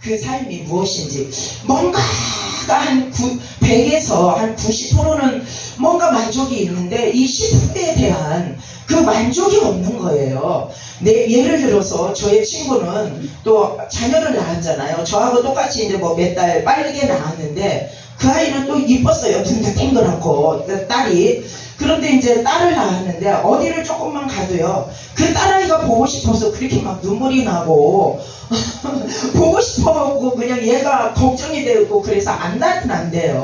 그 삶이 무엇인지 뭔가가 한 100에서 한 90%는 뭔가 만족이 있는데 이 10%에 대한 그 만족이 없는 거예요. 예를 들어서 저의 친구는 또 자녀를 낳았잖아요. 저하고 똑같이 이제 뭐 몇 달 빠르게 낳았는데 그 아이는 또 이뻤어요. 눈도 땡그랗고 딸이. 그런데 이제 딸을 낳았는데 어디를 조금만 가도요 그 딸아이가 보고 싶어서 그렇게 막 눈물이 나고 보고 싶어하고 그냥 얘가 걱정이 되고 그래서 안 난대요.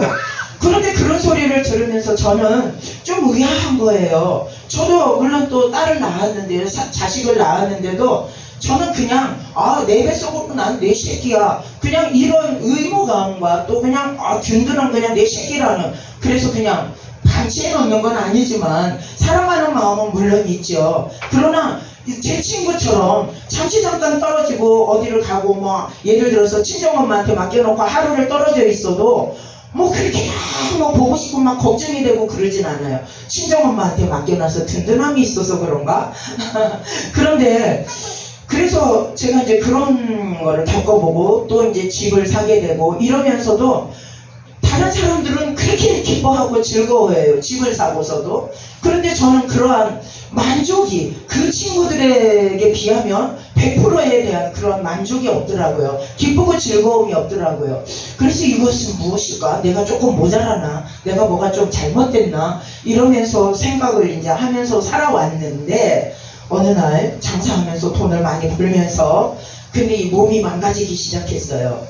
그런데 그런 소리를 들으면서 저는 좀 의아한 거예요. 저도 물론 또 딸을 낳았는데요, 자식을 낳았는데도 저는 그냥 내 뱃속으로 난 내 새끼야, 그냥 이런 의무감과 또 그냥 든든한 그냥 내 새끼라는, 그래서 그냥 방치해 놓는 건 아니지만 사랑하는 마음은 물론 있죠. 그러나 제 친구처럼 잠시 잠깐 떨어지고 어디를 가고 뭐 예를 들어서 친정엄마한테 맡겨놓고 하루를 떨어져 있어도 뭐 그렇게 뭐 보고 싶고 막 걱정이 되고 그러진 않아요. 친정엄마한테 맡겨놔서 든든함이 있어서 그런가? 그런데 그래서 제가 이제 그런 거를 겪어보고 또 이제 집을 사게 되고 이러면서도 다른 사람들은 그렇게 기뻐하고 즐거워해요. 집을 사고서도. 그런데 저는 그러한 만족이 그 친구들에게 비하면 100%에 대한 그런 만족이 없더라고요. 기쁘고 즐거움이 없더라고요. 그래서 이것은 무엇일까? 내가 조금 모자라나? 내가 뭐가 좀 잘못됐나? 이러면서 생각을 이제 하면서 살아왔는데 어느 날 장사하면서 돈을 많이 벌면서 근데 이 몸이 망가지기 시작했어요.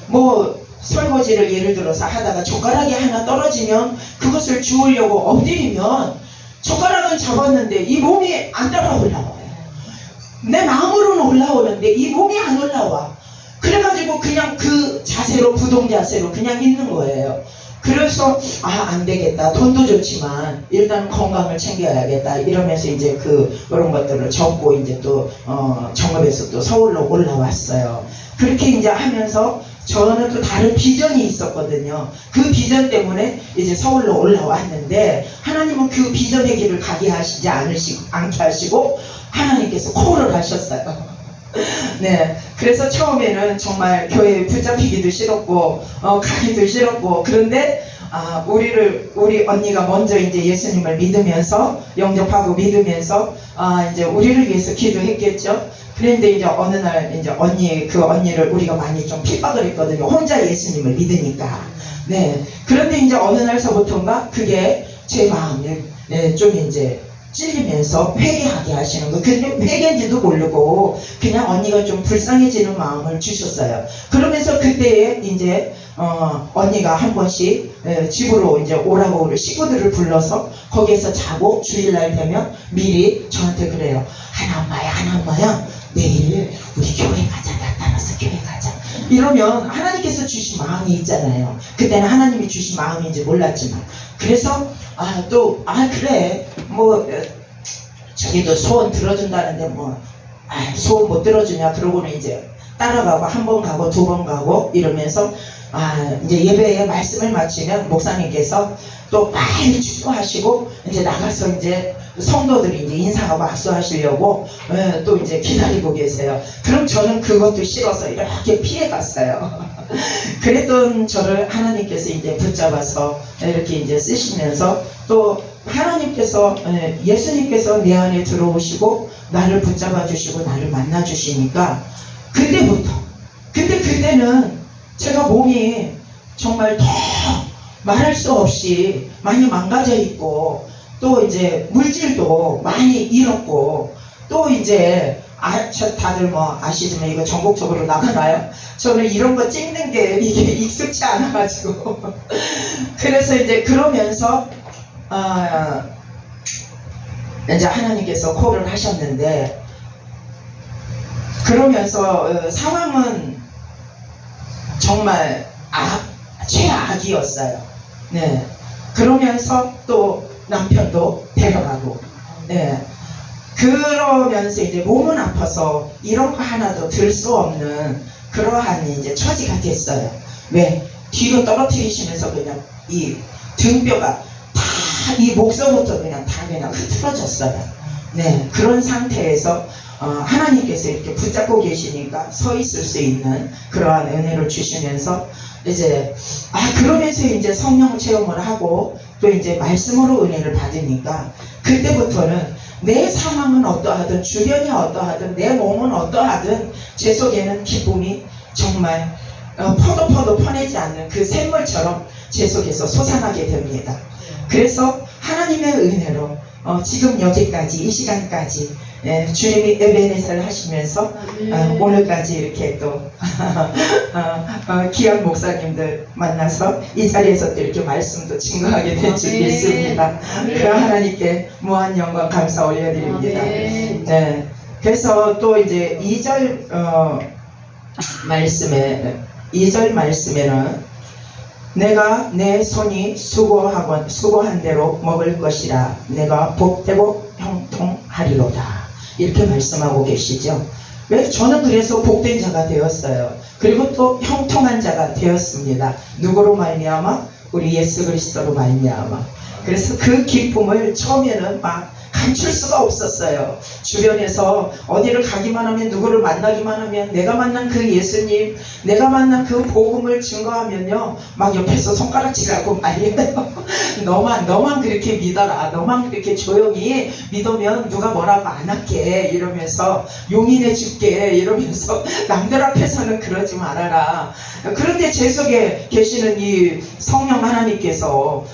뭐 설거지를 예를 들어서 하다가 젓가락이 하나 떨어지면 그것을 주우려고 엎드리면 젓가락은 잡았는데 이 몸이 안 따라 올라와요. 내 마음으로는 올라오는데 이 몸이 안 올라와. 그래가지고 그냥 그 자세로, 부동 자세로 그냥 있는 거예요. 그래서 안 되겠다. 돈도 좋지만 일단 건강을 챙겨야겠다. 이러면서 이제 그런 것들을 접고 이제 또 정읍에서 또 서울로 올라왔어요. 그렇게 이제 하면서 저는 또 다른 비전이 있었거든요. 그 비전 때문에 이제 서울로 올라왔는데 하나님은 그 비전의 길을 가게 하시지 않게 하시고 하나님께서 콜을 하셨어요. 네, 그래서 처음에는 정말 교회에 붙잡히기도 싫었고 가기도 싫었고 그런데 우리 언니가 먼저 이제 예수님을 믿으면서 영접하고 믿으면서 이제 우리를 위해서 기도했겠죠. 그런데 이제 어느 날 이제 언니를 우리가 많이 좀 핍박을 했거든요. 혼자 예수님을 믿으니까. 네. 그런데 이제 어느 날서부터인가 그게 제 마음을 좀 이제 찔리면서 회개하게 하시는 거. 근데 회개인지도 모르고 그냥 언니가 좀 불쌍해지는 마음을 주셨어요. 그러면서 그때에 이제 언니가 한 번씩 집으로 이제 오라고 우리 식구들을 불러서 거기에서 자고 주일날 되면 미리 저한테 그래요. 하나 엄마야 내일 우리 교회 가자. 나타나서 교회 가자. 이러면 하나님께서 주신 마음이 있잖아요. 그때는 하나님이 주신 마음인지 몰랐지만 그래서 그래 뭐 저기도 소원 들어준다는데 뭐 소원 못 들어주냐 그러고는 이제 따라가고 한 번 가고 두 번 가고 이러면서 이제 예배의 말씀을 마치면 목사님께서 또 빨리 축도하시고 이제 나가서 이제 성도들이 이제 인사하고 악수하시려고 또 이제 기다리고 계세요. 그럼 저는 그것도 싫어서 이렇게 피해 갔어요. 그랬던 저를 하나님께서 이제 붙잡아서 이렇게 이제 쓰시면서 또 하나님께서 예수님께서 내 안에 들어오시고 나를 붙잡아 주시고 나를 만나 주시니까 근데 그때는 제가 몸이 정말 더 말할 수 없이 많이 망가져 있고 또 이제 물질도 많이 잃었고 또 이제 다들 뭐 아시지만 이거 전국적으로 나가나요? 저는 이런 거 찍는 게 이게 익숙치 않아가지고 그래서 이제 그러면서 이제 하나님께서 콜을 하셨는데 그러면서 상황은 정말 최악이었어요. 네. 그러면서 또 남편도 데려가고, 네. 그러면서 이제 몸은 아파서 이런 거 하나도 들 수 없는 그러한 이제 처지가 됐어요. 왜? 뒤로 떨어뜨리시면서 그냥 이 등뼈가 다 이 목서부터 그냥 다 그냥 흐트러졌어요. 네. 그런 상태에서 하나님께서 이렇게 붙잡고 계시니까 서 있을 수 있는 그러한 은혜를 주시면서 이제 그러면서 이제 성령 체험을 하고 또 이제 말씀으로 은혜를 받으니까 그때부터는 내 상황은 어떠하든 주변이 어떠하든 내 몸은 어떠하든 제 속에는 기쁨이 정말 퍼도 퍼내지 않는 그 샘물처럼 제 속에서 솟아나게 됩니다. 그래서 하나님의 은혜로 지금 여기까지 이 시간까지 주님이 에베네셀을 하시면서 오늘까지 이렇게 또 귀한 목사님들 만나서 이 자리에서 또 이렇게 말씀도 증거하게 된 줄 믿습니다. 그 하나님께 무한 영광 감사 올려드립니다. 네. 그래서 또 이제 2절 말씀에는 내가 내 손이 수고한 대로 먹을 것이라 내가 복되고 형통하리로다. 이렇게 말씀하고 계시죠. 왜? 저는 그래서 복된 자가 되었어요. 그리고 또 형통한 자가 되었습니다. 누구로 말미암아? 우리 예수 그리스도로 말미암아. 그래서 그 기쁨을 처음에는 막 감출 수가 없었어요. 주변에서 어디를 가기만 하면 누구를 만나기만 하면 내가 만난 그 예수님, 내가 만난 그 복음을 증거하면요 막 옆에서 손가락질하고 말려요. 너만 그렇게 믿어라. 너만 그렇게 조용히 믿으면 누가 뭐라고 안 할게 이러면서 용인해 줄게 이러면서 남들 앞에서는 그러지 말아라. 그런데 제 속에 계시는 이 성령 하나님께서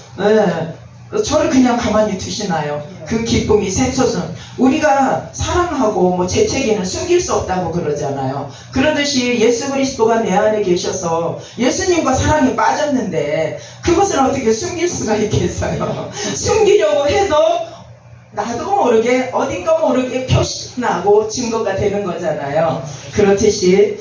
저를 그냥 가만히 두시나요? 그 기쁨이 샘솟은 우리가 사랑하고 뭐 재채기는 숨길 수 없다고 그러잖아요. 그러듯이 예수 그리스도가 내 안에 계셔서 예수님과 사랑이 빠졌는데 그것을 어떻게 숨길 수가 있겠어요? 숨기려고 해도 나도 모르게 어딘가 모르게 표시나고 증거가 되는 거잖아요. 그렇듯이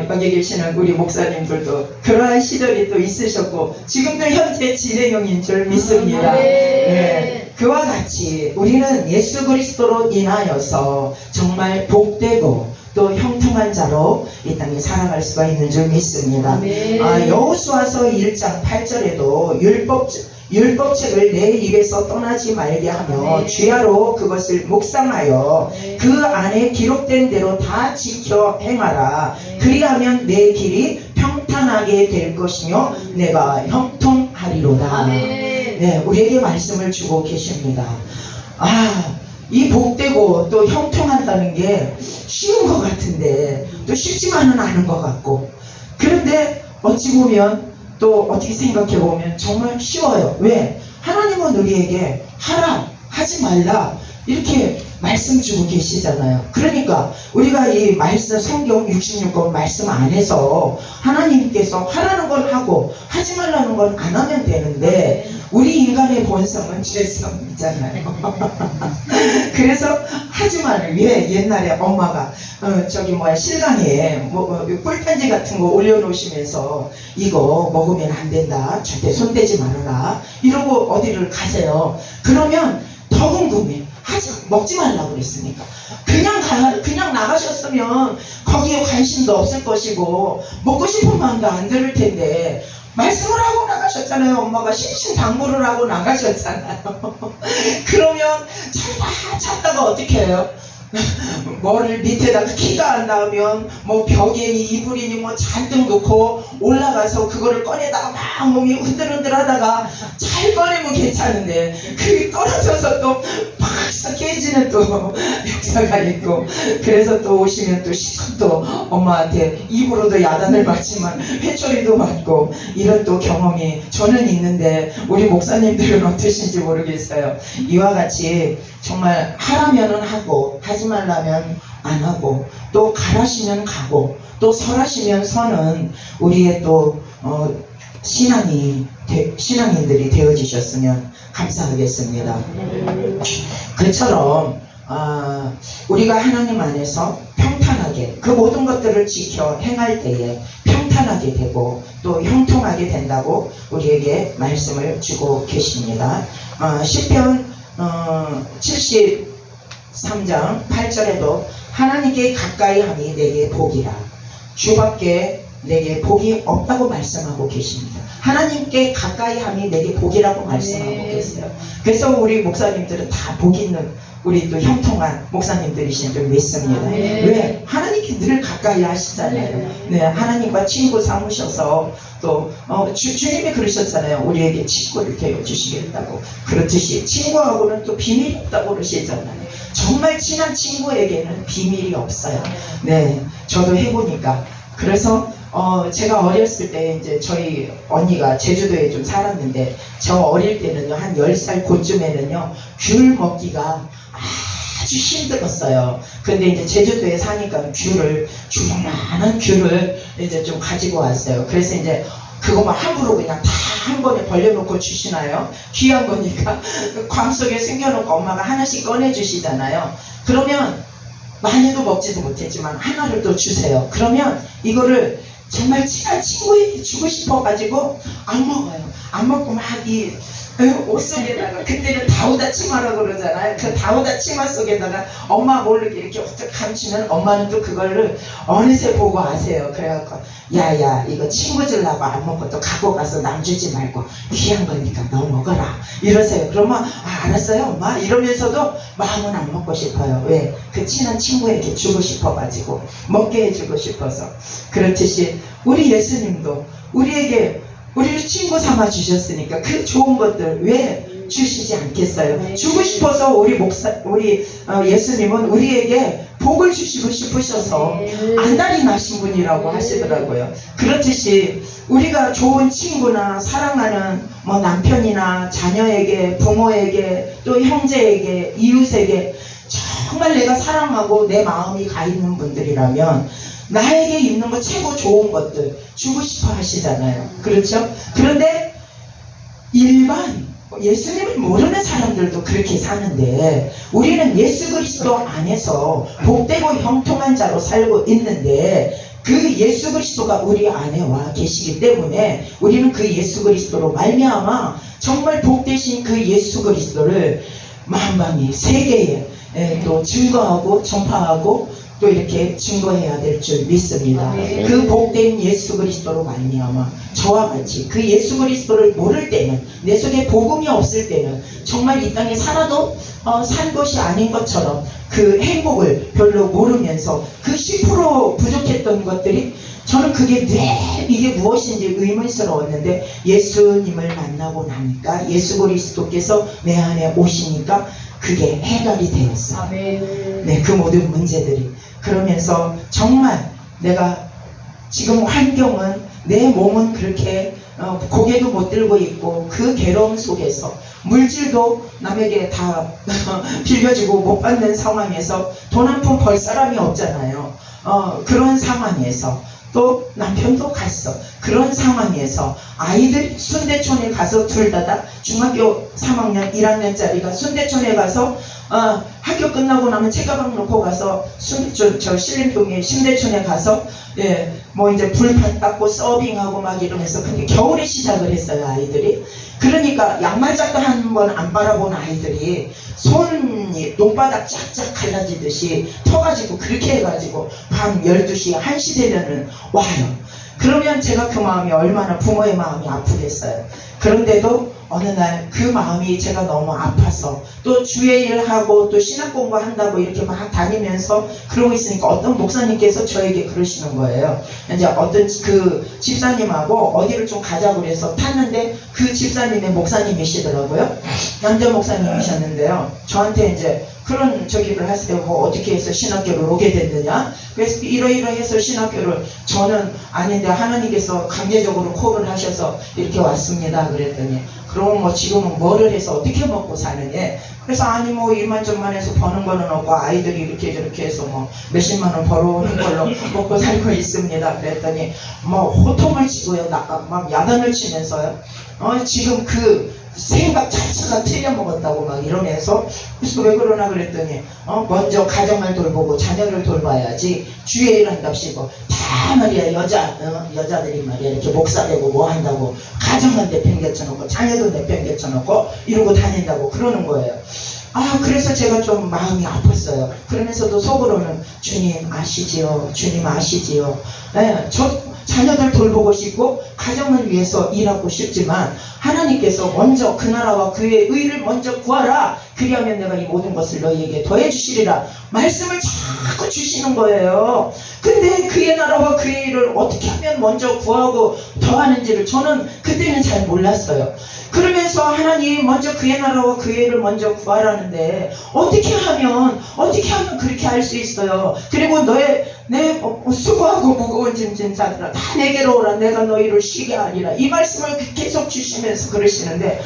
여기 계시는 우리 목사님들도 그러한 시절이 또 있으셨고 지금도 현재 진행형인 줄 믿습니다. 네. 그와 같이 우리는 예수 그리스도로 인하여서 정말 복되고 또 형통한 자로 이 땅에 살아갈 수가 있는 줄 믿습니다. 여호수아서 1장 8절에도 율법책을 내 입에서 떠나지 말게 하며 주야로 그것을 묵상하여 그 안에 기록된 대로 다 지켜 행하라. 그리하면 내 길이 평탄하게 될 것이며 내가 형통하리로다. 네, 우리에게 말씀을 주고 계십니다. 이 복되고 또 형통한다는 게 쉬운 것 같은데 또 쉽지만은 않은 것 같고, 그런데 어찌 보면 또 어떻게 생각해 보면 정말 쉬워요. 왜? 하나님은 우리에게 하라, 하지 말라 이렇게 말씀 주고 계시잖아요. 그러니까 우리가 이 말씀 성경 66권 말씀 안에서 하나님께서 하라는 걸 하고 하지 말라는 건 안 하면 되는데 우리 인간의 본성은 죄성이잖아요. 그래서 하지 말라. 왜? 옛날에 엄마가 실강에 꿀편지 같은 거 올려놓으시면서 이거 먹으면 안 된다, 절대 손대지 말아라 이러고 어디를 가세요. 그러면 더 궁금해. 먹지 말라고 그랬으니까. 그냥 나가셨으면 거기에 관심도 없을 것이고 먹고 싶은 마음도 안 들을 텐데 말씀을 하고 나가셨잖아요. 엄마가 신신당부를 하고 나가셨잖아요. 그러면 찾다가 어떻게 해요? 뭐를 밑에다가 키가 안 나오면 뭐 벽에니 이불이니 뭐 잔뜩 놓고 올라가서 그거를 꺼내다가 막 몸이 흔들흔들 하다가 잘 꺼내면 괜찮은데 그게 떨어져서 또 팍 깨지는 또 역사가 있고, 그래서 또 오시면 또 시컷 또 엄마한테 입으로도 야단을 맞지만 회초리도 맞고 이런 또 경험이 저는 있는데 우리 목사님들은 어떠신지 모르겠어요. 이와 같이 정말 하라면은 하고 하지 말라면 안 하고 또 가라시면 가고 또 설하시면 서는 우리의 또 신앙인들이 되어지셨으면 감사하겠습니다. 그처럼 우리가 하나님 안에서 평탄하게 그 모든 것들을 지켜 행할 때에 평탄하게 되고 또 형통하게 된다고 우리에게 말씀을 주고 계십니다. 시편 73장 8절에도 하나님께 가까이 하니 내게 복이라, 주밖에 내게 복이 없다고 말씀하고 계십니다. 하나님께 가까이 함이 내게 복이라고 말씀하고 계세요. 그래서 우리 목사님들은 다 복 있는 우리 또 형통한 목사님들이신 줄 믿습니다. 왜? 하나님께 늘 가까이 하시잖아요. 네, 하나님과 친구 삼으셔서 또 주님이 그러셨잖아요. 우리에게 친구를 되어 주시겠다고. 그렇듯이 친구하고는 또 비밀이 없다고 그러시잖아요. 정말 친한 친구에게는 비밀이 없어요. 네, 저도 해보니까. 그래서 제가 어렸을 때 이제 저희 언니가 제주도에 좀 살았는데, 저 어릴 때는요, 한 10살 그쯤에는요, 귤 먹기가 아주 힘들었어요. 근데 이제 제주도에 사니까 많은 귤을 이제 좀 가지고 왔어요. 그래서 이제 그거만 함부로 그냥 다 한 번에 벌려놓고 주시나요? 귀한 거니까. 광 속에 숨겨놓고 엄마가 하나씩 꺼내주시잖아요. 그러면 많이도 먹지도 못했지만 하나를 또 주세요. 그러면 이거를 정말 친한 친구에게 주고 싶어가지고 안 먹어요. 안 먹고 막 이 옷 속에다가, 그때는 다우다 치마라고 그러잖아요. 그 다우다 치마 속에다가 엄마 모르게 이렇게 어떻게 감추면 엄마는 또 그거를 어느새 보고 아세요. 그래갖고 야야 이거 친구 주려고 안 먹고 또 갖고 가서 남 주지 말고 귀한 거니까 너 먹어라 이러세요. 그러면 알았어요 엄마 이러면서도 마음은 안 먹고 싶어요. 왜? 그 친한 친구에게 주고 싶어가지고, 먹게 해주고 싶어서. 그렇듯이 우리 예수님도 우리를 친구 삼아 주셨으니까 그 좋은 것들 왜 주시지 않겠어요? 주고 싶어서 우리 예수님은 우리에게 복을 주시고 싶으셔서 안달이 나신 분이라고 하시더라고요. 그렇듯이 우리가 좋은 친구나 사랑하는 남편이나 자녀에게, 부모에게, 또 형제에게, 이웃에게 정말 내가 사랑하고 내 마음이 가 있는 분들이라면 나에게 있는 거 최고 좋은 것들 주고 싶어 하시잖아요. 그렇죠? 그런데 일반 예수님을 모르는 사람들도 그렇게 사는데, 우리는 예수 그리스도 안에서 복되고 형통한 자로 살고 있는데, 그 예수 그리스도가 우리 안에 와 계시기 때문에 우리는 그 예수 그리스도로 말미암아 정말 복되신 그 예수 그리스도를 만방이 세계에 또 증거하고 전파하고 또 이렇게 증거해야 될 줄 믿습니다. 그 복된 예수 그리스도로 말미암아 저와 같이 그 예수 그리스도를 모를 때는, 내 속에 복음이 없을 때는 정말 이 땅에 살아도 산 것이 아닌 것처럼 그 행복을 별로 모르면서 그 10% 부족했던 것들이, 저는 그게 왜 이게 무엇인지 의문스러웠는데, 예수님을 만나고 나니까, 예수 그리스도께서 내 안에 오시니까 그게 해결이 되었어요. 네, 그 모든 문제들이. 그러면서 정말 내가 지금 환경은, 내 몸은 그렇게 고개도 못 들고 있고, 그 괴로움 속에서 물질도 남에게 다 빌려주고 못 받는 상황에서 돈 한 푼 벌 사람이 없잖아요. 그런 상황에서 또 남편도 갔어. 그런 상황에서 아이들 순대촌에 가서 둘 다 중학교 3학년 1학년짜리가 순대촌에 가서 학교 끝나고 나면 책가방 놓고 가서 순대촌, 저 신림동에 신대촌에 가서 이제 불판 닦고 서빙하고 막 이러면서, 근데 겨울에 시작을 했어요 아이들이. 그러니까 양말짝도 한 번 안 바라본 아이들이 손이 손바닥 쫙쫙 갈라지듯이 터가지고 그렇게 해가지고 밤 12시 1시 되면은 와요. 그러면 제가 그 마음이 얼마나 부모의 마음이 아프겠어요. 그런데도 어느 날 그 마음이 제가 너무 아파서, 또 주의 일 하고 또 신학 공부한다고 이렇게 막 다니면서 그러고 있으니까 어떤 목사님께서 저에게 그러시는 거예요. 이제 어떤 그 집사님하고 어디를 좀 가자고 그래서 탔는데, 그 집사님의 목사님이시더라고요. 남자 목사님이셨는데요. 저한테 이제 그런 저기를 하세요. 뭐 어떻게 해서 신학교를 오게 됐느냐. 그래서 이러이러해서 신학교를, 저는 아닌데 하나님께서 강제적으로 콜을 하셔서 이렇게 왔습니다. 그랬더니, 그럼 뭐 지금은 뭐를 해서 어떻게 먹고 사느냐. 그래서 아니 뭐 이만저만 해서 버는 거는 없고, 아이들이 이렇게 저렇게 해서 뭐 몇십만 원 벌어오는 걸로 먹고 살고 있습니다. 그랬더니 뭐 호통을 치고요. 막 야단을 치면서요. 지금 그 생각 자체가 틀려먹었다고 막 이러면서, 그래서 왜 그러나 그랬더니 먼저 가정을 돌보고 자녀를 돌봐야지 주의 일 한답시고 다 말이야 여자들이 말이야 이렇게 목사되고 뭐 한다고 가정은 내팽개쳐놓고 자녀도 내팽개쳐놓고 이러고 다닌다고 그러는 거예요. 그래서 제가 좀 마음이 아팠어요. 그러면서도 속으로는 주님 아시지요, 주님 아시지요. 저 자녀들 돌보고 싶고 가정을 위해서 일하고 싶지만, 하나님께서 먼저 그 나라와 그의 의를 먼저 구하라, 그리하면 내가 이 모든 것을 너희에게 더해 주시리라. 말씀을 자꾸 주시는 거예요. 근데 그의 나라와 그의 일을 어떻게 하면 먼저 구하고 더하는지를 저는 그때는 잘 몰랐어요. 그러면서 하나님 먼저 그의 나라와 그의 일을 먼저 구하라는데 어떻게 하면 그렇게 할 수 있어요. 그리고 내 수고하고 무거운 짐진 자들아 다 내게로 오라. 내가 너희를 쉬게 하리라. 이 말씀을 계속 주시면서 그러시는데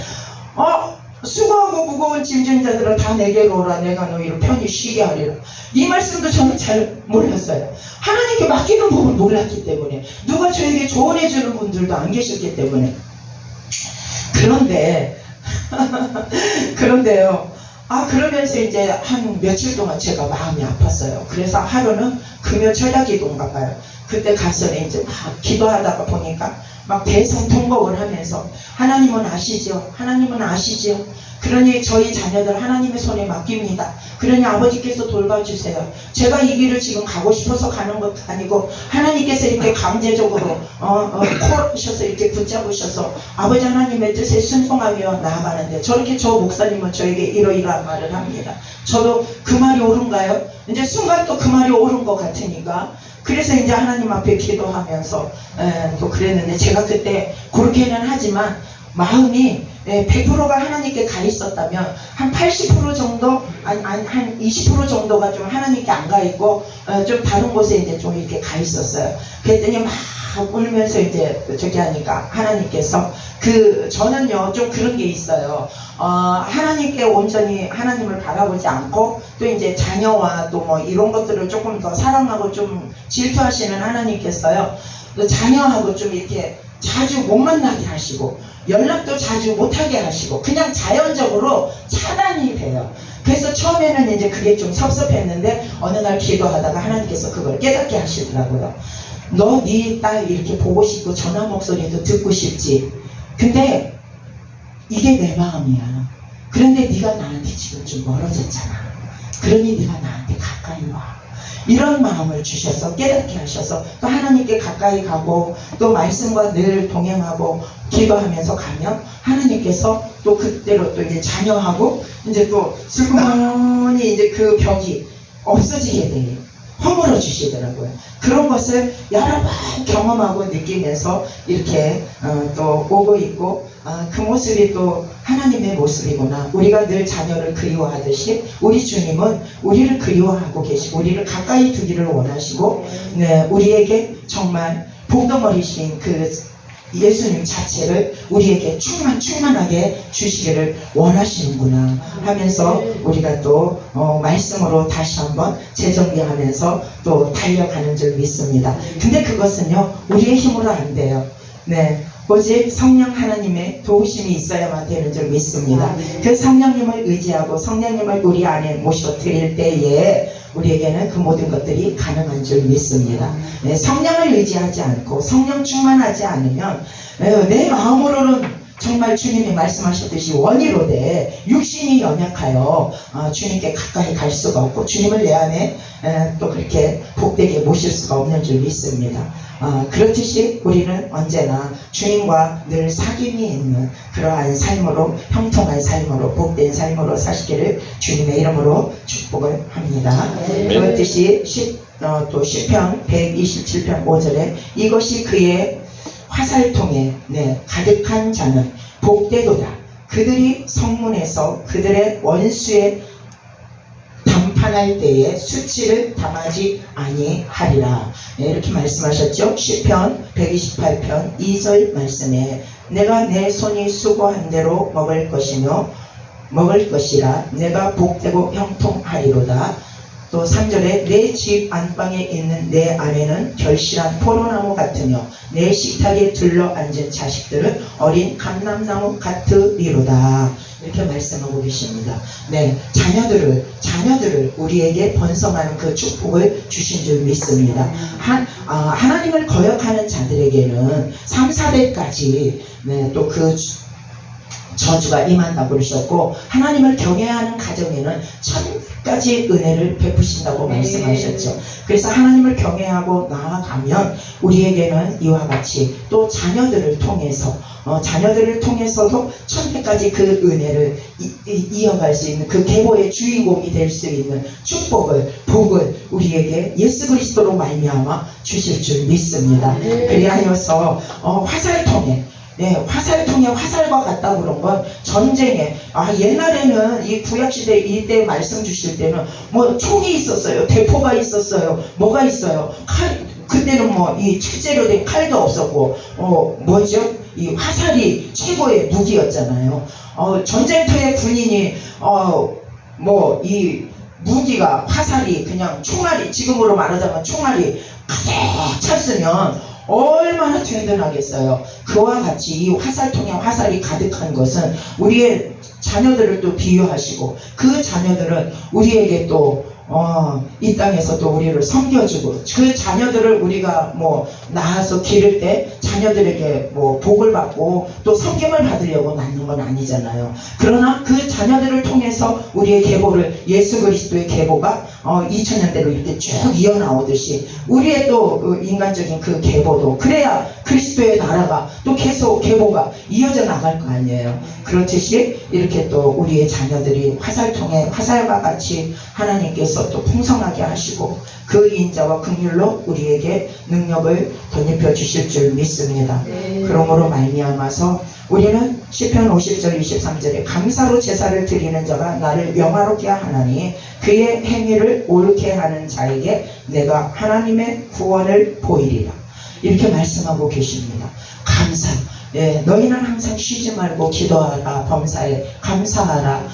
수고하고 무거운 짐진 자들아 다 내게로 오라. 내가 너희를 편히 쉬게 하리라. 이 말씀도 저는 잘 몰랐어요. 하나님께 맡기는 법을 몰랐기 때문에, 누가 저에게 조언해 주는 분들도 안 계셨기 때문에. 그런데요. 그러면서 이제 한 며칠 동안 제가 마음이 아팠어요. 그래서 하루는 금요 철야기도인가 봐요. 그때 가서 이제 막 기도하다가 보니까 막 대성통곡을 하면서 하나님은 아시죠? 하나님은 아시죠? 그러니 저희 자녀들 하나님의 손에 맡깁니다. 그러니 아버지께서 돌봐주세요. 제가 이 길을 지금 가고 싶어서 가는 것도 아니고 하나님께서 이렇게 강제적으로 콜하셔서 이렇게 붙잡으셔서 아버지 하나님의 뜻에 순종하며 나아가는데, 저렇게 저 목사님은 저에게 이러이러한 말을 합니다. 저도 그 말이 옳은가요? 이제 순간 또 그 말이 옳은 것 같으니까 그래서 이제 하나님 앞에 기도하면서 또 그랬는데, 제가 그때 그렇게는 하지만 마음이 100%가 하나님께 가 있었다면 한 80% 정도, 한 20% 정도가 좀 하나님께 안 가 있고 좀 다른 곳에 이제 좀 이렇게 가 있었어요. 그랬더니 막 울면서 이제 저기 하니까 하나님께서 저는요 좀 그런 게 있어요. 하나님께 온전히 하나님을 바라보지 않고 또 이제 자녀와 또 뭐 이런 것들을 조금 더 사랑하고 좀 질투하시는 하나님께서요, 자녀하고 좀 이렇게 자주 못 만나게 하시고 연락도 자주 못하게 하시고 그냥 자연적으로 차단이 돼요. 그래서 처음에는 이제 그게 좀 섭섭했는데 어느 날 기도하다가 하나님께서 그걸 깨닫게 하시더라고요. 너 네 딸 이렇게 보고 싶고 전화 목소리도 듣고 싶지. 근데 이게 내 마음이야. 그런데 네가 나한테 지금 좀 멀어졌잖아. 그러니 네가 나한테 가까이 와. 이런 마음을 주셔서 깨닫게 하셔서 또 하나님께 가까이 가고 또 말씀과 늘 동행하고 기도하면서 가면 하나님께서 또 그대로 또 이제 자녀하고 이제 또 슬그머니 이제 그 벽이 없어지게 돼요. 허물어 주시더라고요. 그런 것을 여러 번 경험하고 느끼면서 이렇게 또 오고 있고, 그 모습이 또 하나님의 모습이구나. 우리가 늘 자녀를 그리워하듯이 우리 주님은 우리를 그리워하고 계시고 우리를 가까이 두기를 원하시고, 우리에게 정말 복덩어리신 그 예수님 자체를 우리에게 충만하게 주시기를 원하시는구나 하면서 우리가 또 말씀으로 다시 한번 재정비하면서 또 달려가는 줄 믿습니다. 근데 그것은요 우리의 힘으로 안 돼요. 오직 성령 하나님의 도우심이 있어야만 되는 줄 믿습니다. 그 성령님을 의지하고 성령님을 우리 안에 모셔드릴 때에 우리에게는 그 모든 것들이 가능한 줄 믿습니다. 성령을 의지하지 않고 성령 충만하지 않으면 내 마음으로는 정말 주님이 말씀하셨듯이 원이로되 육신이 연약하여 주님께 가까이 갈 수가 없고 주님을 내 안에 또 그렇게 복되게 모실 수가 없는 줄 믿습니다. 그렇듯이 우리는 언제나 주님과 늘 사귐이 있는 그러한 삶으로, 형통한 삶으로, 복된 삶으로 사시기를 주님의 이름으로 축복을 합니다. 그렇듯이 또 시편 127편 5절에 이것이 그의 화살통에 가득한 자는 복되도다. 그들이 성문에서 그들의 원수의 담판할 때에 수치를 당하지 아니하리라. 이렇게 말씀하셨죠. 시편 128편 2절 말씀에 내가 내 손이 수고한 대로 먹을 것이라 내가 복되고 형통하리로다. 또 3절에 내 집 안방에 있는 내 아내는 결실한 포도나무 같으며 내 식탁에 둘러앉은 자식들은 어린 감람나무 같으리로다. 이렇게 말씀하고 계십니다. 자녀들을 우리에게 번성하는 그 축복을 주신 줄 믿습니다. 하나님을 거역하는 자들에게는 3, 4대까지 또 저주가 임한다고 그러셨고, 하나님을 경외하는 가정에는 1000가지 은혜를 베푸신다고 말씀하셨죠. 그래서 하나님을 경외하고 나아가면 우리에게는 이와 같이 또 자녀들을 통해서도 1000가지 그 은혜를 이어갈 수 있는, 그 계보의 주인공이 될 수 있는 축복을, 복을 우리에게 예수 그리스도로 말미암아 주실 줄 믿습니다. 그리하여서 화살통에, 화살통에 화살과 같다고 그런 건 전쟁에, 옛날에는 이 구약시대 이때 말씀 주실 때는 뭐 총이 있었어요. 대포가 있었어요. 뭐가 있어요. 그때는 뭐 이 철제로 된 칼도 없었고, 이 화살이 최고의 무기였잖아요. 전쟁터의 군인이, 이 무기가 화살이 그냥 총알이, 지금으로 말하자면 총알이 가득 찼으면 얼마나 든든하겠어요. 그와 같이 이 화살통에 화살이 가득한 것은 우리의 자녀들을 또 비유하시고, 그 자녀들은 우리에게 또 이 땅에서 또 우리를 섬겨주고, 그 자녀들을 우리가 뭐 낳아서 기를 때 자녀들에게 뭐 복을 받고 또 섬김을 받으려고 낳는 건 아니잖아요. 그러나 그 자녀들을 통해서 우리의 계보를, 예수 그리스도의 계보가 2000년대로 이렇게 쭉 이어나오듯이 우리의 또 인간적인 그 계보도, 그래야 그리스도의 나라가 또 계속 계보가 이어져 나갈 거 아니에요. 그렇듯이 이렇게 또 우리의 자녀들이 화살통에 화살과 같이 하나님께서 또 풍성하게 하시고 그 인자와 긍휼로 우리에게 능력을 덧입혀 주실 줄 믿습니다. 그러므로 말미암아서 우리는 시편 50절 23절에 감사로 제사를 드리는 자가 나를 영화롭게 하나니 그의 행위를 옳게 하는 자에게 내가 하나님의 구원을 보이리라, 이렇게 말씀하고 계십니다. 감사. 너희는 항상 쉬지 말고 기도하라, 범사에 감사하라.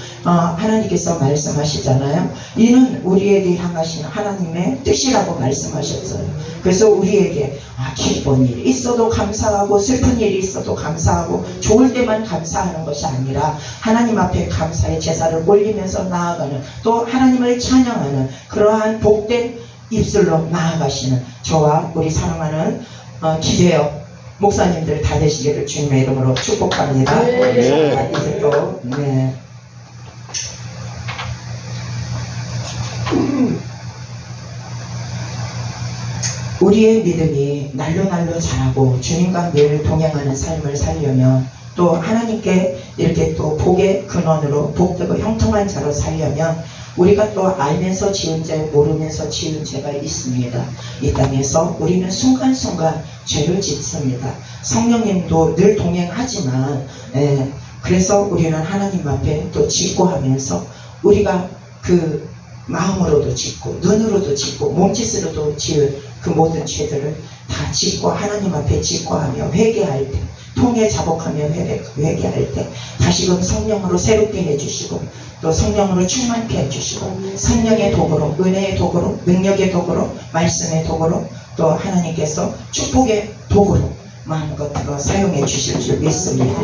하나님께서 말씀하시잖아요. 이는 우리에게 향하신 하나님의 뜻이라고 말씀하셨어요. 그래서 우리에게 기쁜 일이 있어도 감사하고, 슬픈 일이 있어도 감사하고, 좋을 때만 감사하는 것이 아니라 하나님 앞에 감사의 제사를 올리면서 나아가는, 또 하나님을 찬양하는 그러한 복된 입술로 나아가시는 저와 우리 사랑하는 기대요 목사님들 다 되시기를 주님의 이름으로 축복합니다. 이제 또 우리의 믿음이 날로 자라고 주님과 늘 동행하는 삶을 살려면, 또 하나님께 이렇게 또 복의 근원으로 복되고 형통한 자로 살려면 우리가 또 알면서 지은 죄, 모르면서 지은 죄가 있습니다. 이 땅에서 우리는 순간순간 죄를 짓습니다. 성령님도 늘 동행하지만, 그래서 우리는 하나님 앞에 또 짓고 하면서 우리가 그 마음으로도 짓고 눈으로도 짓고 몸짓으로도 지을 그 모든 죄들을 다 짓고 하나님 앞에 짓고 하며 회개할 때, 통에 자복하며 회개할 때 다시금 성령으로 새롭게 해주시고, 또 성령으로 충만케 해주시고, 성령의 도구로, 은혜의 도구로, 능력의 도구로, 말씀의 도구로, 또 하나님께서 축복의 도구로 마음껏 사용해 주실 줄 믿습니다.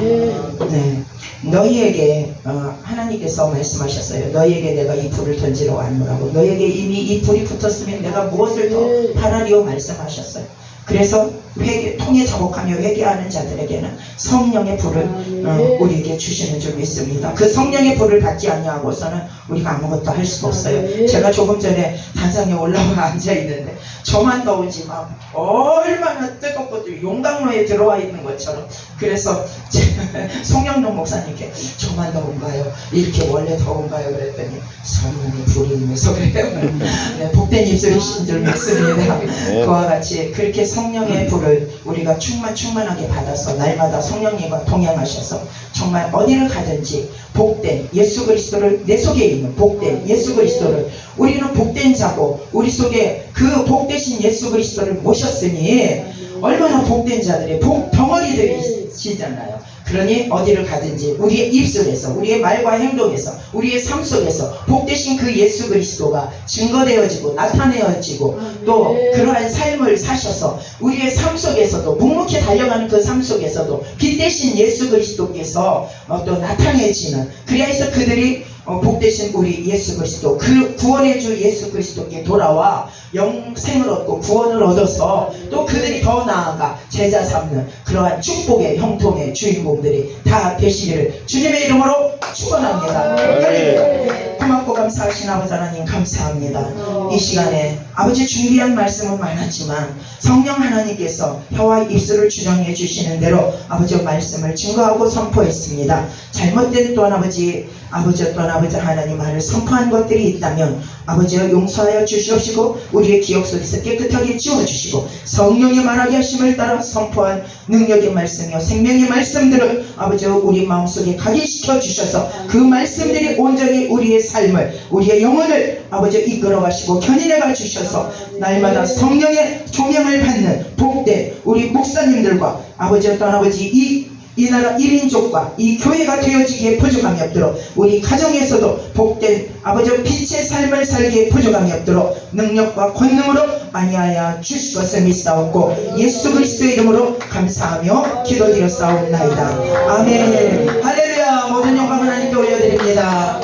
너희에게 하나님께서 말씀하셨어요. 너희에게 내가 이 불을 던지러 왔노라고. 너희에게 이미 이 불이 붙었으면 내가 무엇을 더 바라리오 말씀하셨어요. 그래서 통에 자복하며 회개하는 자들에게는 성령의 불을 우리에게 주시는 줄 믿습니다. 그 성령의 불을 받지 아니하고서는 우리가 아무것도 할 수가 없어요. 제가 조금 전에 단상에 올라와 앉아있는데 저만 더운지 막 얼마나 뜨겁고 용광로에 들어와 있는 것처럼, 그래서 송영동 목사님께 저만 더운가요? 이렇게 원래 더운가요? 그랬더니 성령의 불이 임해서 그래요. 복된 입술이신 줄 믿습니다. 그와 같이 그렇게 성령의 불을 우리가 충만하게 받아서 날마다 성령님과 동행하셔서 정말 어디를 가든지 복된 예수 그리스도를, 내 속에 있는 복된 예수 그리스도를, 우리는 복된 자고 우리 속에 그 복되신 예수 그리스도를 모셨으니 얼마나 복된 자들이 복 덩어리들이시잖아요. 그러니 어디를 가든지 우리의 입술에서, 우리의 말과 행동에서, 우리의 삶 속에서 복되신 그 예수 그리스도가 증거되어지고 나타내어지고, 또 그러한 삶을 사셔서 우리의 삶 속에서도, 묵묵히 달려가는 그 삶 속에서도 빛 대신 예수 그리스도께서 또 나타내지는, 그래서 그들이 복되신 우리 예수 그리스도, 그 구원의 주 예수 그리스도께 돌아와 영생을 얻고 구원을 얻어서 또 그들이 더 나아가 제자 삼는 그러한 축복의 형통의 주인공들이 다 되시기를 주님의 이름으로 축원합니다. 고맙고 감사하신 아버지 하나님 감사합니다. 이 시간에 아버지 준비한 말씀은 많았지만 성령 하나님께서 혀와 입술을 주정해 주시는 대로 아버지 말씀을 증거하고 선포했습니다. 잘못된 또한 아버지 또한 아버지 하나님 말을 선포한 것들이 있다면 아버지여 용서하여 주시옵시고 우리의 기억 속에서 깨끗하게 지워주시고 성령의 말하게 하심을 따라 선포한 능력의 말씀이요 생명의 말씀들을 아버지여 우리 마음속에 각인시켜 주셔서 그 말씀들이 온전히 우리의 삶을 우리의 영혼을 아버지여 이끌어 가시고 견인해 가 주셔서 날마다 성령의 조명을 받는 복된 우리 목사님들과 아버지여 또한 아버지 이 나라 1인족과 이 교회가 되어지기에 부족함이 없도록 우리 가정에서도 복된 아버지 빛의 삶을 살기에 부족함이 없도록 능력과 권능으로 아니하여 주실 것을 믿사옵고 예수 그리스도의 이름으로 감사하며 기도드렸사옵나이다. 아멘. 할렐루야. 모든 영광 하나님께 올려드립니다.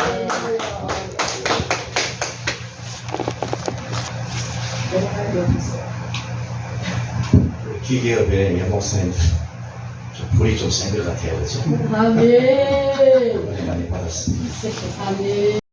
기계업의 연목사님들 불이 좀 센 것 같아요, 그렇죠? 아멘. 많이 받았습니다. 아멘.